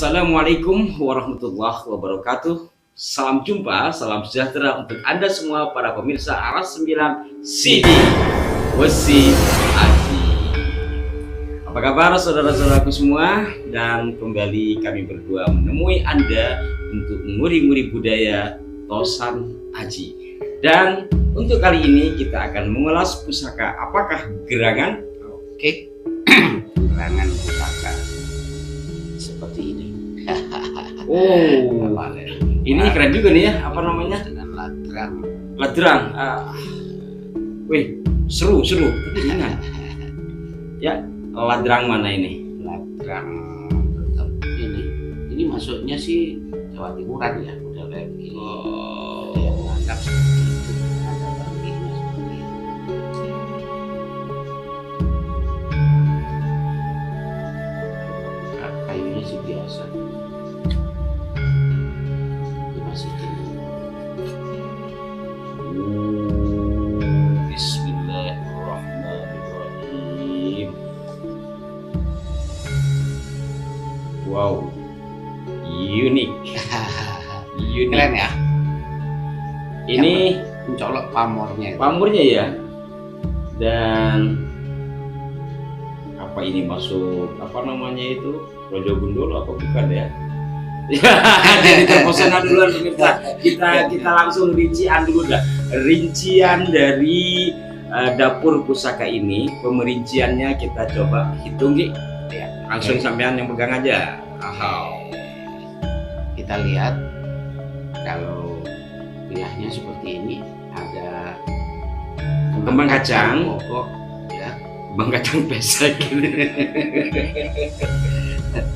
Assalamualaikum warahmatullahi wabarakatuh. Salam jumpa, salam sejahtera untuk Anda semua para pemirsa Aras 9 CD Wesi Aji. Apa kabar saudara-saudaraku semua? Dan kembali kami berdua menemui Anda untuk nguri-nguri budaya Tosan Aji. Dan untuk kali ini kita akan mengulas pusaka. Apakah gerangan? Oke, gerangan pusaka seperti ini. Oh, ini keren juga nih ya. Apa namanya? Dengan ladrang. Ladrang. Wih, seru. Tapi ingat. Ya, ladrang mana ini? Ladrang tetap ini. Ini masuknya sih Jawa Timuran ya, udah kayak begini. Oh. Ada yang menganggap seperti itu, ada bandingnya seperti itu. Kayunya sih biasa. Dimasukin. Bismillahirrahmanirrahim. Wow, unik. Keren ya? Ini Mencolok pamornya. pamornya ya. Dan apa ini masuk apa namanya itu Rojo Gundul apa bukan ya? Jadi terpesona duluan pemirsa. Kita langsung rincian dulu dah. Rincian dari dapur pusaka ini, pemerinciannya kita coba hitung nih. Ya. Langsung sampean yang pegang aja. Kita lihat kalau wilayahnya seperti ini, ada Kembang kacang. pokok ya, Bang kacang pesek.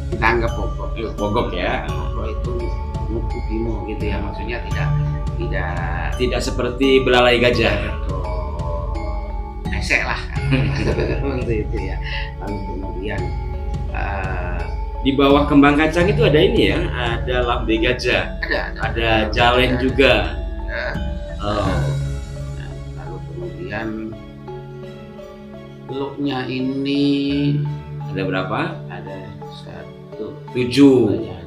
kita anggap pokok. Pogok ya. Pokok itu nuku bimo gitu ya, maksudnya tidak Tidak seperti belalai gajah. esek lah seperti itu ya. Lalu kemudian Di bawah kembang kacang itu ada ini ya, ada lambe gajah, ada jalen juga. Oh. Lalu kemudian looknya ini Ada berapa? ada 1, 7. ya,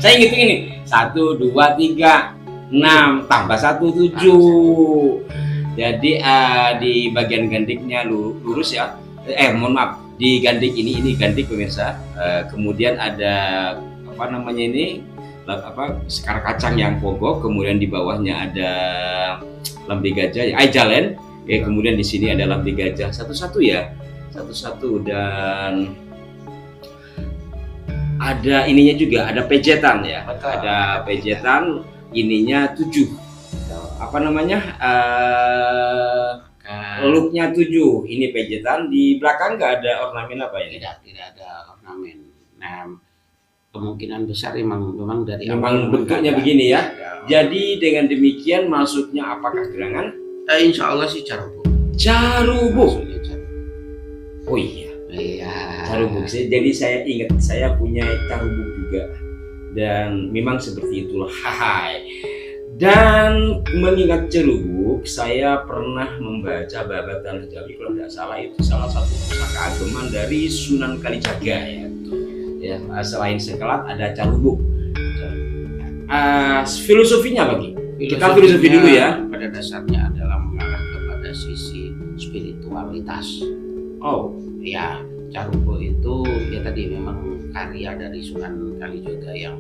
Saya ngitung ini. 1, 2, 3, 6 tambah 1, 7. Jadi di bagian gandiknya lurus ya. Mohon maaf. Di gandik ini gandik pemirsa. Kemudian ada apa namanya ini? Sekar kacang yang pogok, kemudian di bawahnya ada lambe gajah, jalen. Kemudian di sini ada lambe gajah satu-satu ya. Satu-satu dan ada ininya juga, ada pejetan ya. Betul. Ada pejetan, ininya 7. Apa namanya? Looknya 7. Ini pejetan, di belakang nggak ada ornamen apa ini? tidak ada ornamen. Nah, kemungkinan besar memang dari Memang awal bentuknya ada. begini ya. Jadi dengan demikian maksudnya apakah gerangan? Insya Allah sih carubuk. Carubuk. Maksudnya carubuk. Oh iya, Iya. carubuk. Jadi saya ingat saya punya carubuk juga. Dan memang seperti itulah. Hai. Dan mengingat cerubuk, saya pernah membaca Babat Tanah Jawi, kalau tidak salah itu salah satu pusaka ageman dari Sunan Kalijaga ya. Selain sekelat ada carubuk. Filosofinya bagi kita filosofi dulu ya. Pada dasarnya adalah mengarah kepada sisi spiritualitas. Oh Ya, carubuk itu ya tadi memang karya dari Sunan Kalijaga yang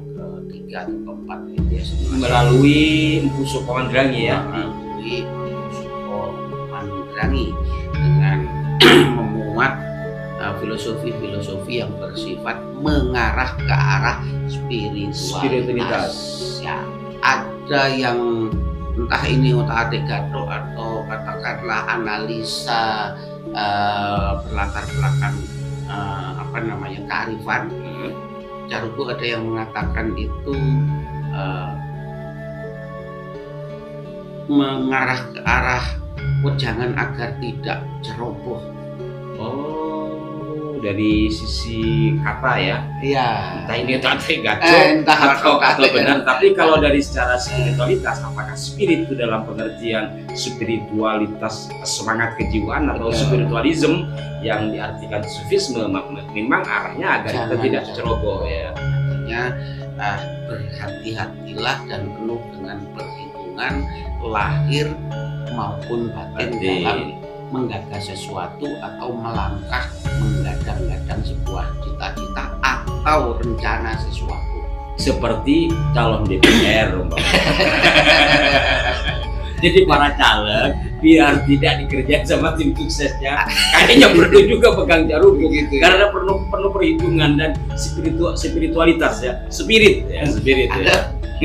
ketiga atau keempat gitu ya, melalui Empu Suko Mandrangi ya. melalui Suko Mandrangi dengan memuat filosofi-filosofi yang bersifat mengarah ke arah spiritualitas. Ya, ada yang entah ini otak-atik gathuk atau katakanlah analisa berlatar belakang kearifan. Carubuk ada yang mengatakan itu mengarah ke arah wejangan agar tidak ceroboh. Oh dari sisi kata ya. Iya. Entah ini tadi gaco Entah atau benar. Tapi kalau dari secara spiritualitas, apakah spirit itu dalam pengertian spiritualitas semangat kejiwaan atau Betul. spiritualism yang diartikan sufisme, memang arahnya agar kita tidak ceroboh ya. Artinya berhati-hatilah dan penuh dengan perhitungan lahir maupun batin dalam menggagas sesuatu atau melangkah menggadang-gadang sebuah cita-cita atau rencana sesuatu. Seperti calon DPR umpamanya. Jadi para caleg biar tidak dikerjain sama tim suksesnya, kayaknya perlu juga pegang jarum Begitu. karena penuh perhitungan dan spiritualitas ya, spirit ya.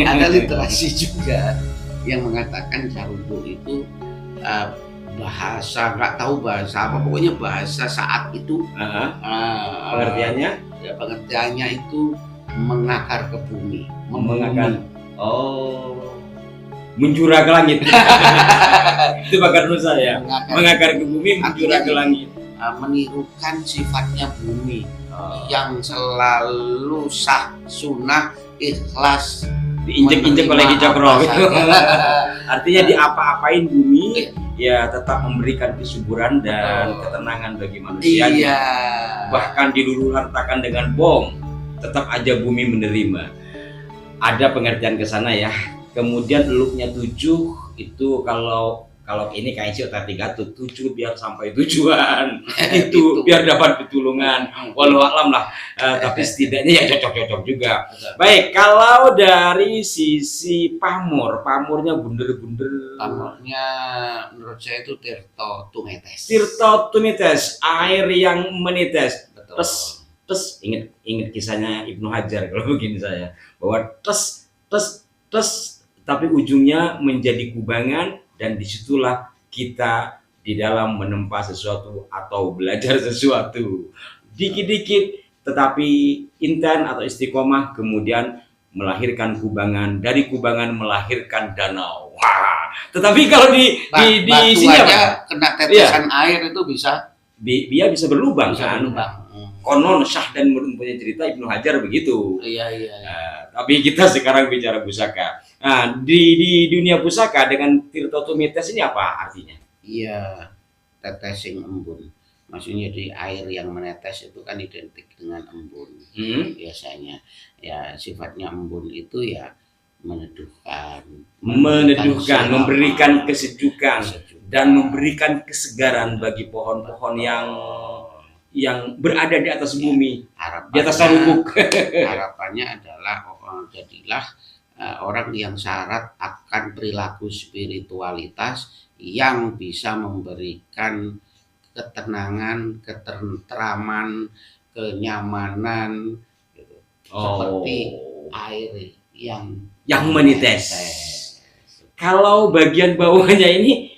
Ada literasi juga yang mengatakan Carubo itu bahasa, nggak tahu bahasa apa, pokoknya bahasa saat itu Pengertiannya pengertiannya itu mengakar ke bumi, mengakar, menjura ke langit. Itu bakar Nusa ya, mengakar ke bumi, menjura ke langit. Menirukan sifatnya bumi yang selalu sah, sunnah, ikhlas, diinjek-injek oleh Ki Cokro. Artinya Nah. diapa-apain bumi ya tetap memberikan kesuburan dan ketenangan bagi manusia. Iya. Bahkan diluluh-lantakan dengan bom, tetap aja bumi menerima. Ada pengertian ke sana ya. Kemudian eluknya 7 itu kalau ini kayak si otak 3 7 biar sampai tujuan. Itu biar dapat pertolongan. Walau alam lah. Tapi setidaknya ya cocok-cocok juga. Baik, kalau dari sisi pamornya bunder-bunder. Pamornya menurut saya itu Tirto Tumetes. Tirto Tumetes, air yang menetes. Betul. Tes ingat kisahnya Ibnu Hajar kalau begini saya, bahwa tes tapi ujungnya menjadi kubangan, dan disitulah kita di dalam menempa sesuatu atau belajar sesuatu dikit-dikit tetapi intan atau istiqomah, kemudian melahirkan kubangan, dari kubangan melahirkan danau. Wah, tetapi kalau di Batu sini aja kena tetesan air itu bisa dia bisa berlubang kan. berlubang. Konon Syah dan mempunyai cerita Ibnu Hajar begitu. Iya. Tapi kita sekarang bicara pusaka. Nah, di dunia pusaka dengan Tirto Tumetes ini apa artinya? Iya, tetesing embun. Maksudnya di air yang menetes itu kan identik dengan embun. Biasanya ya sifatnya embun itu ya meneduhkan, memberikan kesejukan dan memberikan kesegaran bagi pohon-pohon yang berada di atas bumi, di atas sarubuk. Harapannya adalah jadilah orang yang syarat akan perilaku spiritualitas yang bisa memberikan ketenangan, ketentraman, kenyamanan, gitu. Seperti air yang menetes. Kalau bagian bawahnya ini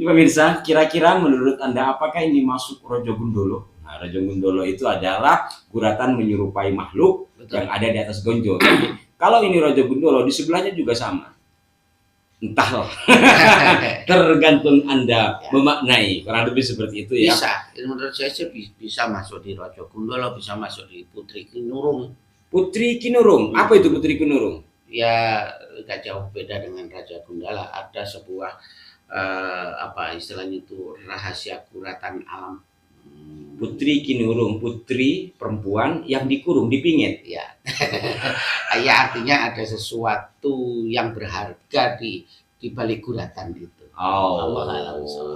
pemirsa, kira-kira menurut Anda apakah ini masuk Rojo Gundolo? Nah, Rojo Gundolo itu adalah guratan menyerupai makhluk. Betul. Yang ada di atas gonjo. Kalau ini Rojo Gundolo, di sebelahnya juga sama. Entahlah. Tergantung Anda memaknai. Kurang lebih seperti itu ya. Bisa. Menurut saya sih bisa masuk di Rojo Gundolo, bisa masuk di Putri Kinurung. Putri Kinurung. Apa itu Putri Kinurung? Ya, gak jauh beda dengan Raja Gundala. Ada sebuah istilahnya itu rahasia kuratan alam. Putri Kinurung, putri perempuan yang dikurung, dipingit. Ya. Ya, artinya ada sesuatu yang berharga di balik guratan itu.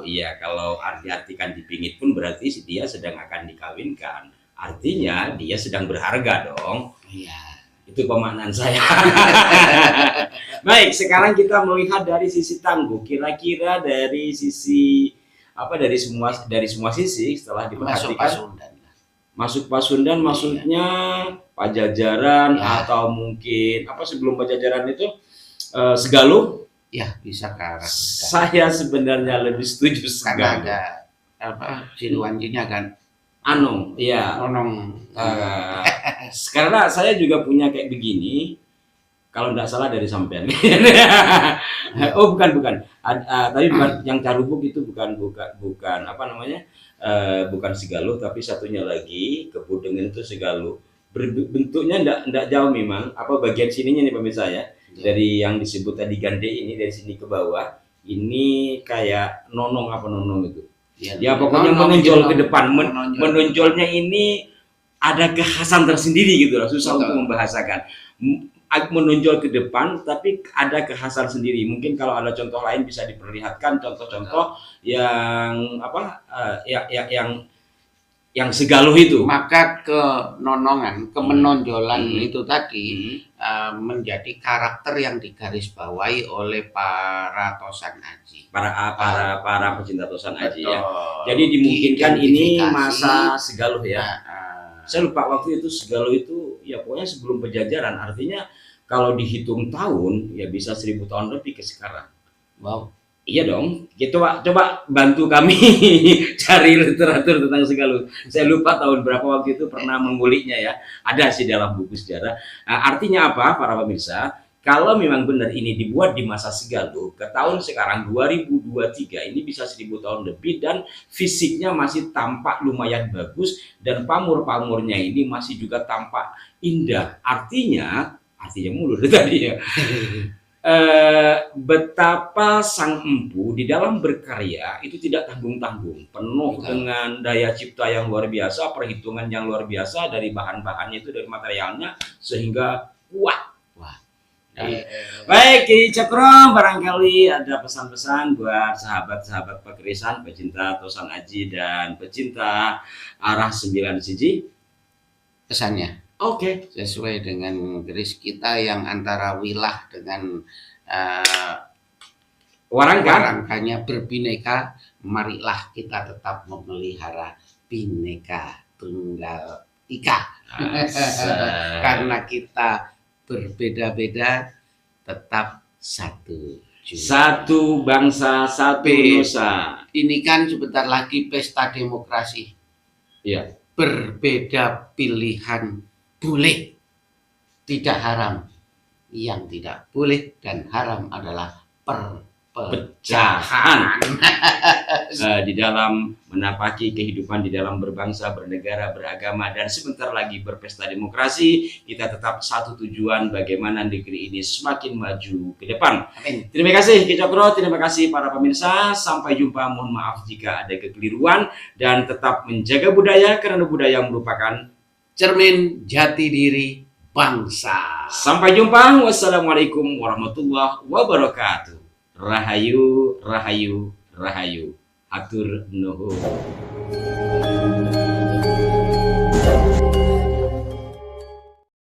Iya, kalau artikan dipingit pun berarti dia sedang akan dikawinkan. Artinya dia sedang berharga dong. Iya. Itu pemaknaan saya. Baik, sekarang kita melihat dari sisi Tangguh. Kira-kira dari sisi dari semua sisi setelah diperhatikan. Masuk Pasundan maksudnya Pajajaran atau mungkin sebelum Pajajaran itu Segaluh. Ya, bisa ke arah. Saya sebenarnya lebih setuju Segaluh. Karena ada Siluanjinya kan. Anong, iya. Karena saya juga punya kayak begini, kalau tidak salah dari sampean. Bukan. Tapi yang Carubuk itu bukan bukan Sigaluh, tapi satunya lagi Kebudengen itu Sigaluh. Bentuknya enggak jauh memang. Apa bagian sininya nih pemirsa ya. Dari yang disebut tadi Gande ini dari sini ke bawah, ini kayak nonong apa nonong itu. Ya pokoknya menonjol ke depan. Menonjolnya ini ada kekhasan tersendiri gitu lah, susah untuk membahasakan. Menonjol ke depan tapi ada kekhasan sendiri. Mungkin kalau ada contoh lain bisa diperlihatkan contoh-contoh yang apa yang Sigaluh itu. Maka kenonongan, kemenonjolan itu tadi menjadi karakter yang digarisbawahi oleh para Tosan Aji. Para pecinta Tosan Aji ya. Jadi dimungkinkan ini masa Sigaluh ya. Saya lupa waktu itu Sigaluh itu ya pokoknya sebelum Pejajaran, artinya kalau dihitung tahun ya bisa 1000 tahun lebih ke sekarang. Wow. Iya dong, coba bantu kami cari literatur tentang Sigaluh. Saya lupa tahun berapa waktu itu pernah menguliknya ya. Ada sih dalam buku sejarah. Nah, artinya apa para pemirsa? Kalau memang benar ini dibuat di masa Sigaluh, ke tahun sekarang 2023 ini bisa 1000 tahun lebih dan fisiknya masih tampak lumayan bagus dan pamor-pamornya ini masih juga tampak indah. Artinya mulu tadi ya. Betapa sang empu di dalam berkarya itu tidak tanggung-tanggung, penuh dengan daya cipta yang luar biasa, perhitungan yang luar biasa dari bahan-bahannya itu, dari materialnya, sehingga kuat. Baik, Ki Cokro, barangkali ada pesan-pesan buat sahabat-sahabat Pakrisan, pecinta Tosan Aji dan pecinta arah 9 siji. Pesannya Oke, sesuai dengan keris kita yang antara wilah dengan warangkanya berbineka, marilah kita tetap memelihara Bhinneka Tunggal Ika. Karena kita berbeda-beda, tetap satu juga. Satu bangsa, satu nusa. Ini kan sebentar lagi pesta demokrasi. Iya. Berbeda pilihan boleh, tidak haram. Yang tidak boleh dan haram adalah perpecahan. Di dalam menapaki kehidupan, di dalam berbangsa, bernegara, beragama, dan sebentar lagi berpesta demokrasi, kita tetap satu tujuan, bagaimana negeri ini semakin maju ke depan. Amin. Terima kasih Ki Cokro, terima kasih para pemirsa, sampai jumpa, mohon maaf jika ada kekeliruan, dan tetap menjaga budaya karena budaya merupakan cermin jati diri bangsa. Sampai jumpa. Wassalamualaikum warahmatullahi wabarakatuh. Rahayu, rahayu, rahayu. Atur nuhun.